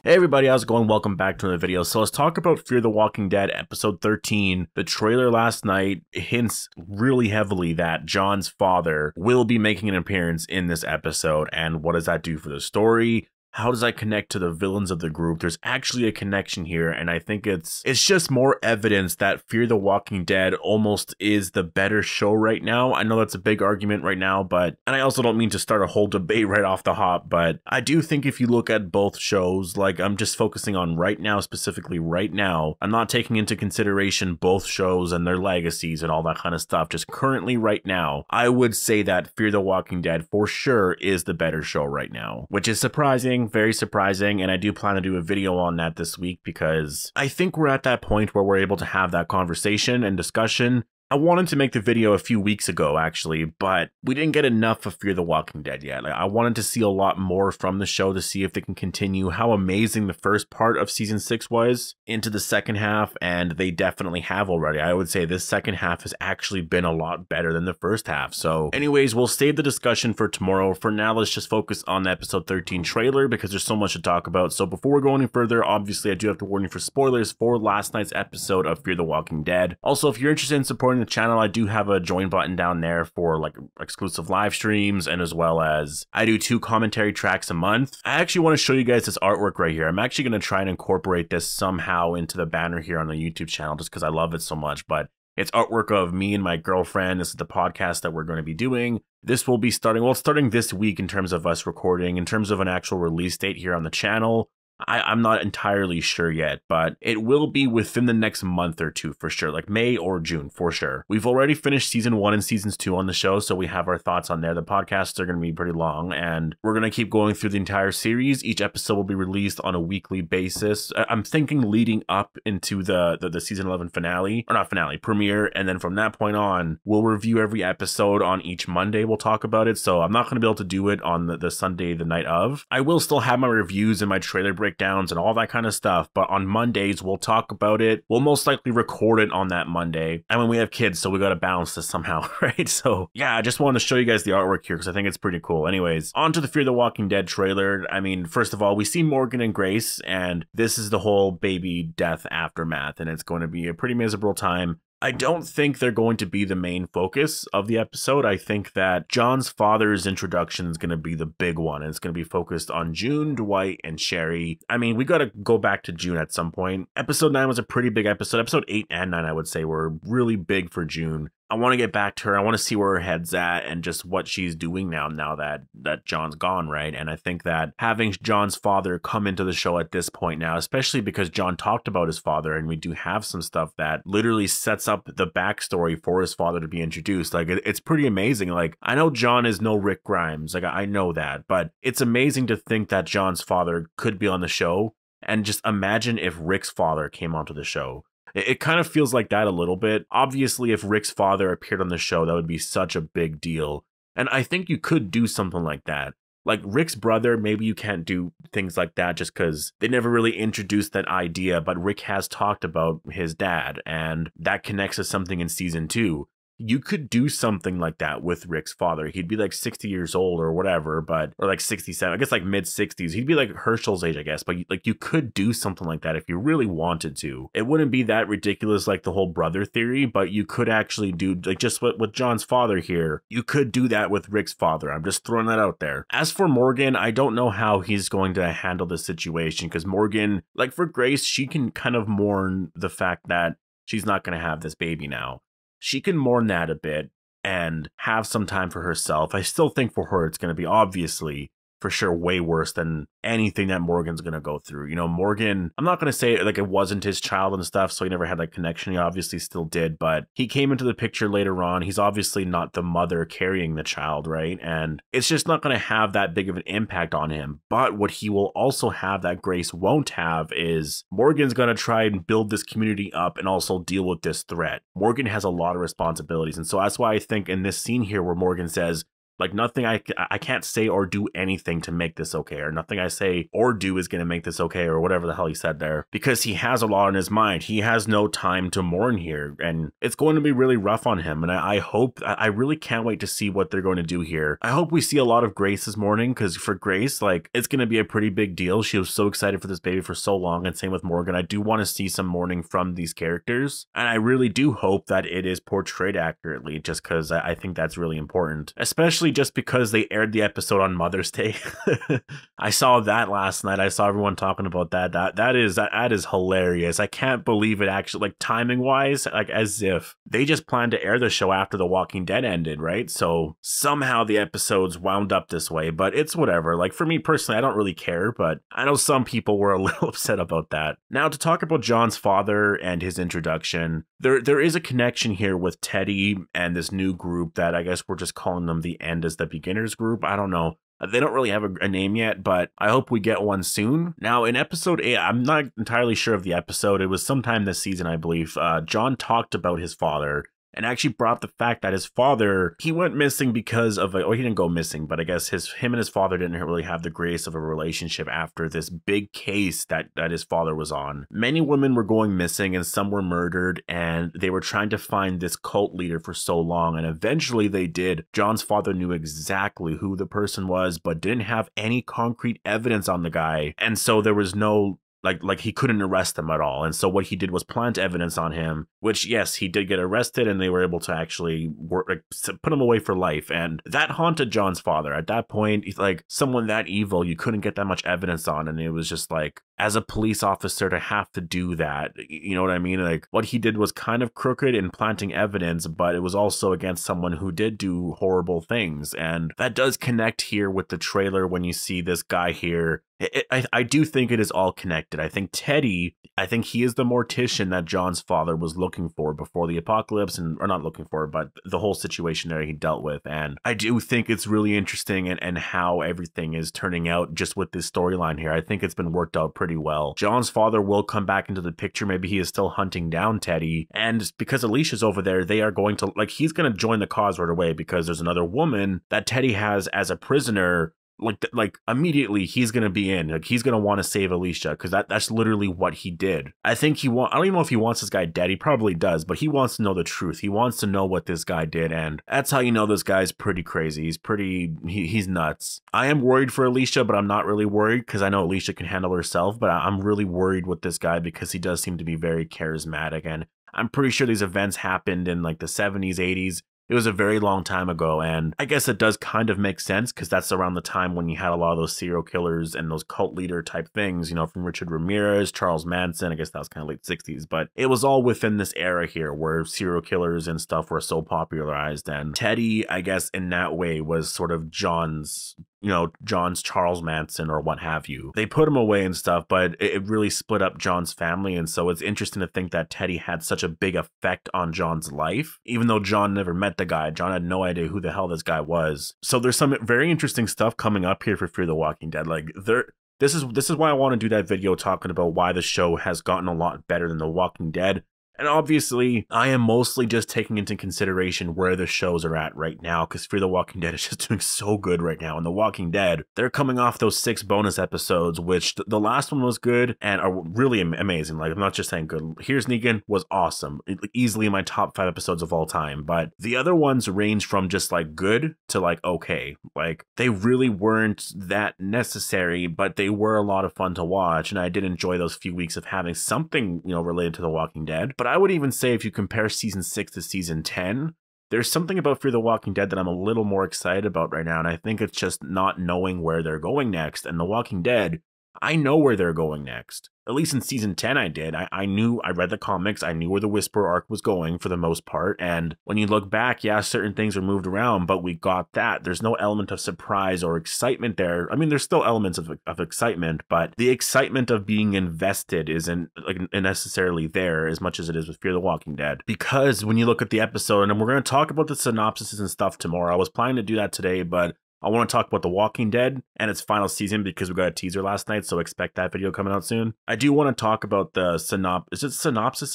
Hey everybody, how's it going? Welcome back to another video. So let's talk about Fear the Walking Dead episode 13. The trailer last night hints really heavily that John's father will be making an appearance in this episode. And what does that do for the story? How does that connect to the villains of the group? There's actually a connection here, and I think it's just more evidence that Fear the Walking Dead almost is the better show right now. I know that's a big argument right now, and I also don't mean to start a whole debate right off the hop, but I do think if you look at both shows, like I'm just focusing on right now, specifically right now, I'm not taking into consideration both shows and their legacies and all that kind of stuff. Just currently right now, I would say that Fear the Walking Dead for sure is the better show right now, which is surprising. Very surprising, and I do plan to do a video on that this week because I think we're at that point where we're able to have that conversation and discussion. I wanted to make the video a few weeks ago, actually, but we didn't get enough of Fear the Walking Dead yet. I wanted to see a lot more from the show to see if they can continue how amazing the first part of season 6 was into the second half, and they definitely have already. I would say this second half has actually been a lot better than the first half. So anyways, we'll save the discussion for tomorrow. For now, let's just focus on the episode 13 trailer because there's so much to talk about. So before we go any further, obviously I do have to warn you for spoilers for last night's episode of Fear the Walking Dead. Also, if you're interested in supporting the channel, I do have a join button down there for like exclusive live streams, and as well as I do 2 commentary tracks a month. I actually want to show you guys this artwork right here. I'm actually going to try and incorporate this somehow into the banner here on the YouTube channel just because I love it so much, but it's artwork of me and my girlfriend. This is the podcast that we're going to be doing. This will be starting this week in terms of us recording. In terms of an actual release date here on the channel, I'm not entirely sure yet, but it will be within the next month or two for sure, like May or June for sure. We've already finished season 1 and seasons 2 on the show, so we have our thoughts on there. The podcasts are going to be pretty long, and we're going to keep going through the entire series. Each episode will be released on a weekly basis. I'm thinking leading up into the season 11 finale, or not finale, premiere, and then from that point on, we'll review every episode on each Monday. We'll talk about it, so I'm not going to be able to do it on the Sunday, the night of. I will still have my reviews and my trailer breakdowns and all that kind of stuff, but on Mondays we'll talk about it. We'll most likely record it on that Monday, and when we have kids, so we got to balance this somehow, right? So yeah, I just wanted to show you guys the artwork here because I think it's pretty cool. Anyways, on to the Fear the Walking Dead trailer. I mean, first of all, we see Morgan and Grace, and this is the whole baby death aftermath, and it's going to be a pretty miserable time. I don't think they're going to be the main focus of the episode. I think that John's father's introduction is going to be the big one. And it's going to be focused on June, Dwight, and Sherry. I mean, we got to go back to June at some point. Episode 9 was a pretty big episode. Episode 8 and 9, I would say, were really big for June. I want to get back to her. I want to see where her head's at and just what she's doing now that John's gone, right? And I think that having John's father come into the show at this point now, especially because John talked about his father, and we do have some stuff that literally sets up the backstory for his father to be introduced. Like, it's pretty amazing. Like, I know John is no Rick Grimes. Like, I know that, but it's amazing to think that John's father could be on the show. And just imagine if Rick's father came onto the show. It kind of feels like that a little bit. Obviously, if Rick's father appeared on the show, that would be such a big deal. And I think you could do something like that. Like Rick's brother, maybe you can't do things like that just because they never really introduced that idea, but Rick has talked about his dad, and that connects to something in season 2. You could do something like that with Rick's father. He'd be like 60 years old or whatever, or like 67, I guess like mid 60s. He'd be like Herschel's age, I guess, but like you could do something like that if you really wanted to. It wouldn't be that ridiculous like the whole brother theory, but you could actually do like just with John's father here. You could do that with Rick's father. I'm just throwing that out there. As for Morgan, I don't know how he's going to handle the situation because Morgan, like for Grace, she can kind of mourn the fact that she's not going to have this baby now. She can mourn that a bit and have some time for herself. I still think for her, it's going to be obviously for sure way worse than anything that Morgan's going to go through. You know, Morgan, I'm not going to say like it wasn't his child and stuff, so he never had that connection. He obviously still did, but he came into the picture later on. He's obviously not the mother carrying the child, right? And it's just not going to have that big of an impact on him. But what he will also have that Grace won't have is Morgan's going to try and build this community up and also deal with this threat. Morgan has a lot of responsibilities. And so that's why I think in this scene here where Morgan says, Like nothing I can't say or do anything to make this okay, or nothing I say or do is going to make this okay, or whatever the hell he said there, because he has a lot on his mind. He has no time to mourn here, and it's going to be really rough on him. And I really can't wait to see what they're going to do here. I hope we see a lot of Grace this morning, because for Grace, like, it's going to be a pretty big deal. She was so excited for this baby for so long, and same with Morgan. I do want to see some mourning from these characters, and I really do hope that it is portrayed accurately, just because I think that's really important, especially just because they aired the episode on Mother's Day. I saw that last night. I saw everyone talking about that. That is hilarious. I can't believe it actually, like, timing wise, like as if they just planned to air the show after The Walking Dead ended, right? So somehow the episodes wound up this way, but it's whatever. Like, for me personally, I don't really care, but I know some people were a little upset about that. Now, to talk about John's father and his introduction, there is a connection here with Teddy and this new group that I guess we're just calling them the End as the Beginners group. I don't know. They don't really have a name yet, but I hope we get one soon. Now, in episode 8, I'm not entirely sure of the episode. It was sometime this season, I believe. John talked about his father and actually brought up the fact that his father, he went missing because of, he didn't go missing, but I guess him and his father didn't really have the grace of a relationship after this big case that his father was on. Many women were going missing and some were murdered, and they were trying to find this cult leader for so long, and eventually they did. John's father knew exactly who the person was, but didn't have any concrete evidence on the guy, and so there was no like he couldn't arrest him at all. And so what he did was plant evidence on him, which, yes, he did get arrested, and they were able to actually put him away for life. And that haunted John's father. At that point, like, someone that evil, you couldn't get that much evidence on. And it was just like, as a police officer, to have to do that, you know what I mean? Like, what he did was kind of crooked in planting evidence, but it was also against someone who did do horrible things. And that does connect here with the trailer when you see this guy here. I do think it is all connected. I think Teddy, he is the mortician that John's father was looking for before the apocalypse, or not looking for, but the whole situation that he dealt with. And I do think it's really interesting and how everything is turning out just with this storyline here. I think it's been worked out pretty well. John's father will come back into the picture. Maybe he is still hunting down Teddy. And because Alicia's over there, they are going to, like, he's going to join the cause right away, because there's another woman that Teddy has as a prisoner. Like immediately he's gonna be in. Like, he's gonna want to save Alicia, because that's literally what he did. I think I don't even know if he wants this guy dead. He probably does, but he wants to know the truth. He wants to know what this guy did, and that's how you know this guy's pretty crazy. He's nuts. I am worried for Alicia, but I'm not really worried, because I know Alicia can handle herself. But I'm really worried with this guy, because he does seem to be very charismatic, and I'm pretty sure these events happened in like the 70s, 80s. It was a very long time ago, and I guess it does kind of make sense, because that's around the time when you had a lot of those serial killers and those cult leader type things, you know, from Richard Ramirez, Charles Manson. I guess that was kind of late 60s, but it was all within this era here where serial killers and stuff were so popularized. And Teddy, I guess in that way, was sort of John's Charles Manson or what have you. They put him away and stuff, but it really split up John's family. And so it's interesting to think that Teddy had such a big effect on John's life, even though John never met the guy. John had no idea who the hell this guy was. So there's some very interesting stuff coming up here for Fear the Walking Dead. Like, this is why I want to do that video talking about why the show has gotten a lot better than The Walking Dead. And obviously, I am mostly just taking into consideration where the shows are at right now, because Fear the Walking Dead is just doing so good right now. And The Walking Dead, they're coming off those 6 bonus episodes, which the last one was good and are really amazing. Like, I'm not just saying good. Here's Negan was awesome. Easily my top 5 episodes of all time. But the other ones range from just like good to like okay. Like, they really weren't that necessary, but they were a lot of fun to watch. And I did enjoy those few weeks of having something, related to The Walking Dead. But I would even say if you compare season 6 to season 10, there's something about Fear the Walking Dead that I'm a little more excited about right now. And I think it's just not knowing where they're going next. And The Walking Dead, I know where they're going next. At least in season 10 I did. I knew, I read the comics, I knew where the Whisperer arc was going for the most part. And when you look back, yeah, certain things are moved around, but we got that. There's no element of surprise or excitement there. I mean, there's still elements of excitement, but the excitement of being invested isn't like necessarily there as much as it is with Fear the Walking Dead. Because when you look at the episode, and we're going to talk about the synopsises and stuff tomorrow. I was planning to do that today, but I want to talk about The Walking Dead and its final season because we got a teaser last night, so expect that video coming out soon. I do want to talk about the synopses?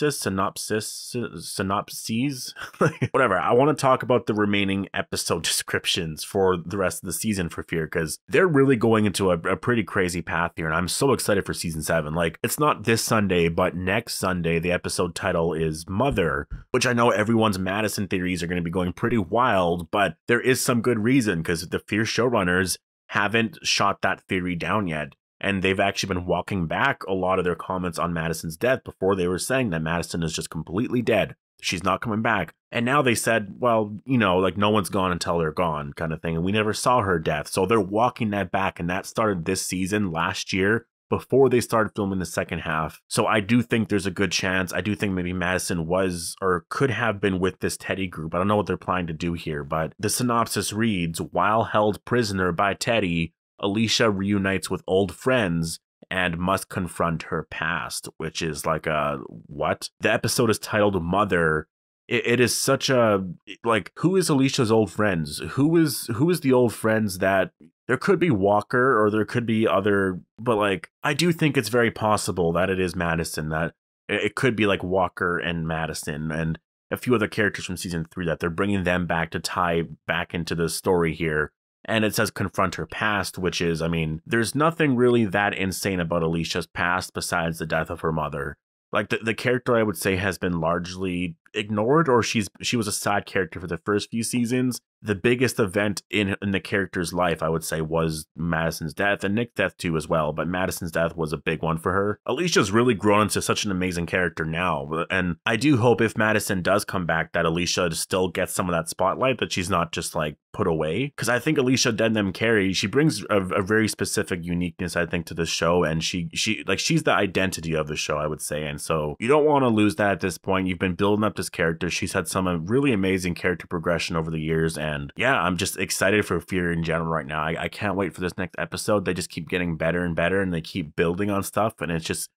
Whatever. I want to talk about the remaining episode descriptions for the rest of the season for Fear, because they're really going into a pretty crazy path here, and I'm so excited for season 7. Like, it's not this Sunday, but next Sunday, the episode title is Mother, which I know everyone's Madison theories are going to be going pretty wild, but there is some good reason, because the Fear showrunners haven't shot that theory down yet. And they've actually been walking back a lot of their comments on Madison's death. Before, they were saying that Madison is just completely dead. She's not coming back. And now they said, well, you know, like, no one's gone until they're gone kind of thing. And we never saw her death. So they're walking that back. And that started this season last year, before they started filming the second half. So I do think there's a good chance. I do think maybe Madison was or could have been with this Teddy group. I don't know what they're planning to do here, but the synopsis reads, while held prisoner by Teddy, Alicia reunites with old friends and must confront her past, which is like a what? The episode is titled Mother. It is such a, like, who is Alicia's old friends? Who is the old friends that, there could be Walker or there could be other, but like, I do think it's very possible that it is Madison, that it could be like Walker and Madison and a few other characters from season 3, that they're bringing them back to tie back into the story here. And it says confront her past, which is, I mean, there's nothing really that insane about Alicia's past besides the death of her mother. Like, the character, I would say, has been largely ignored, or she was a side character for the first few seasons. The biggest event in the character's life, I would say, was Madison's death, and Nick's death too as well, but Madison's death was a big one for her. Alicia's really grown into such an amazing character now, and I do hope if Madison does come back that Alicia still gets some of that spotlight, that she's not just like put away, because I think Alicia Denham Carey, she brings a very specific uniqueness, I think, to the show, and she's the identity of the show, I would say, and so you don't want to lose that at this point. You've been building up this character. She's had some really amazing character progression over the years, and yeah, I'm just excited for Fear in general right now. I can't wait for this next episode. They just keep getting better and better, and they keep building on stuff, and it's just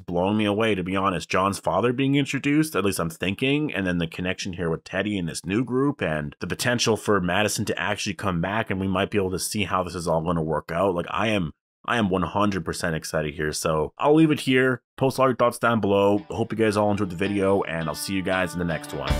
blowing me away, to be honest. John's father being introduced, at least I'm thinking, and then the connection here with Teddy and this new group, and the potential for Madison to actually come back, and we might be able to see how this is all going to work out. Like, I am 100% excited here. So I'll leave it here. Post all your thoughts down below. Hope you guys all enjoyed the video, and I'll see you guys in the next one.